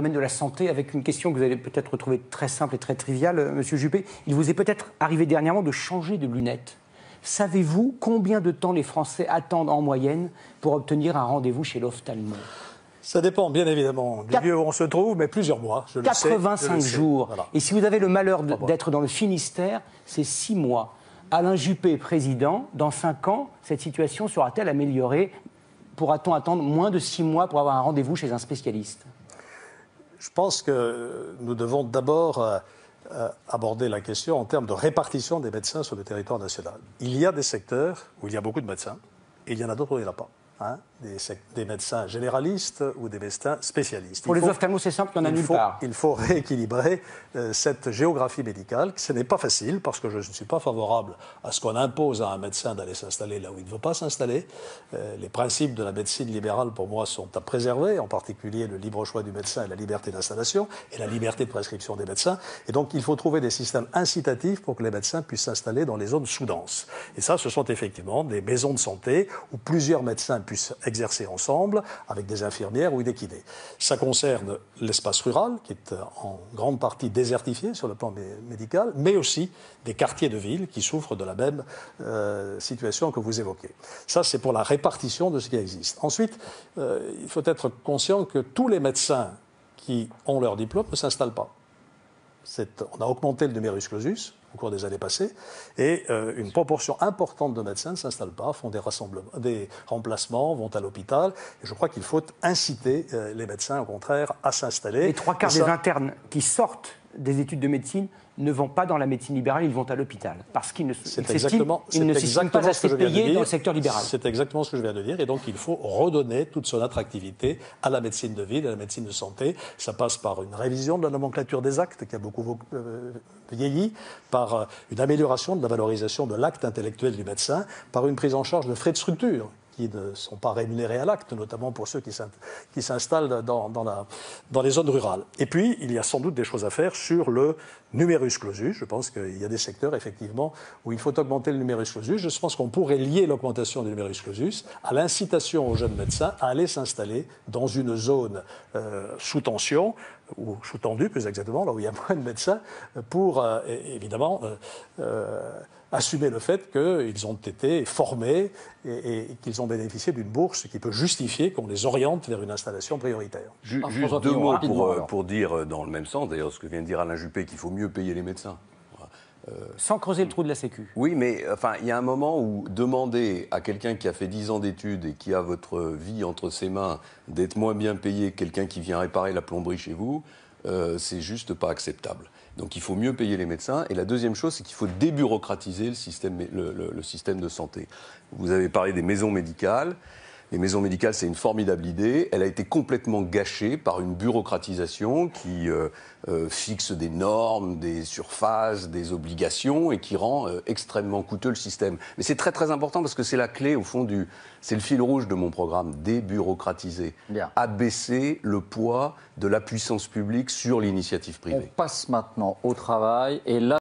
domaine de la santé avec une question que vous allez peut-être trouver très simple et très triviale, Monsieur Juppé. Il vous est peut-être arrivé dernièrement de changer de lunettes. Savez-vous combien de temps les Français attendent en moyenne pour obtenir un rendez-vous chez l'ophtalmo? Ça dépend bien évidemment du lieu où on se trouve, mais plusieurs mois. Je 85 jours. Voilà. Et si vous avez le malheur d'être dans le Finistère, c'est 6 mois. Alain Juppé, président, dans 5 ans, cette situation sera-t-elle améliorée? Pourra-t-on attendre moins de 6 mois pour avoir un rendez-vous chez un spécialiste? Je pense que nous devons d'abord aborder la question en termes de répartition des médecins sur le territoire national. Il y a des secteurs où il y a beaucoup de médecins, et il y en a d'autres où il n'y en a pas. Des médecins généralistes ou des médecins spécialistes. Pour les ophtalmos, c'est simple, il n'y en a nulle part. Il faut rééquilibrer cette géographie médicale. Ce n'est pas facile parce que je ne suis pas favorable à ce qu'on impose à un médecin d'aller s'installer là où il ne veut pas s'installer. Les principes de la médecine libérale, pour moi, sont à préserver, en particulier le libre choix du médecin et la liberté d'installation et la liberté de prescription des médecins. Et donc, il faut trouver des systèmes incitatifs pour que les médecins puissent s'installer dans les zones sous-denses. Et ça, ce sont effectivement des maisons de santé où plusieurs médecins puissent exercer ensemble avec des infirmières ou des kinés. Ça concerne l'espace rural, qui est en grande partie désertifié sur le plan médical, mais aussi des quartiers de ville qui souffrent de la même situation que vous évoquez. Ça, c'est pour la répartition de ce qui existe. Ensuite, il faut être conscient que tous les médecins qui ont leur diplôme ne s'installent pas. On a augmenté le numerus clausus au cours des années passées, et une proportion importante de médecins ne s'installent pas, font des remplacements, vont à l'hôpital. Et je crois qu'il faut inciter les médecins, au contraire, à s'installer. Les 3/4 des internes qui sortent des études de médecine ne vont pas dans la médecine libérale, ils vont à l'hôpital. Parce qu'ils ne s'estiment pas assez payés dans le secteur libéral. C'est exactement ce que je viens de dire. Et donc, il faut redonner toute son attractivité à la médecine de ville, à la médecine de santé. Ça passe par une révision de la nomenclature des actes, qui a beaucoup vieilli, par une amélioration de la valorisation de l'acte intellectuel du médecin, par une prise en charge de frais de structure qui ne sont pas rémunérés à l'acte, notamment pour ceux qui s'installent dans les zones rurales. Et puis, il y a sans doute des choses à faire sur le numerus clausus. Je pense qu'il y a des secteurs, effectivement, où il faut augmenter le numerus clausus. Je pense qu'on pourrait lier l'augmentation du numerus clausus à l'incitation aux jeunes médecins à aller s'installer dans une zone sous tension, ou sous-tendu plus exactement, là où il y a moins de médecins, pour évidemment assumer le fait qu'ils ont été formés et qu'ils ont bénéficié d'une bourse qui peut justifier qu'on les oriente vers une installation prioritaire. Juste 2 mots pour dire dans le même sens, d'ailleurs, ce que vient de dire Alain Juppé, qu'il faut mieux payer les médecins. Sans creuser le trou de la Sécu. Oui, mais enfin, il y a un moment où demander à quelqu'un qui a fait 10 ans d'études et qui a votre vie entre ses mains d'être moins bien payé que quelqu'un qui vient réparer la plomberie chez vous, c'est juste pas acceptable. Donc il faut mieux payer les médecins. Et la deuxième chose, c'est qu'il faut débureaucratiser le système de santé. Vous avez parlé des maisons médicales. Les maisons médicales, c'est une formidable idée. Elle a été complètement gâchée par une bureaucratisation qui fixe des normes, des surfaces, des obligations et qui rend extrêmement coûteux le système. Mais c'est très très important parce que c'est la clé, au fond, c'est le fil rouge de mon programme, débureaucratiser. Bien. Abaisser le poids de la puissance publique sur l'initiative privée. On passe maintenant au travail et là,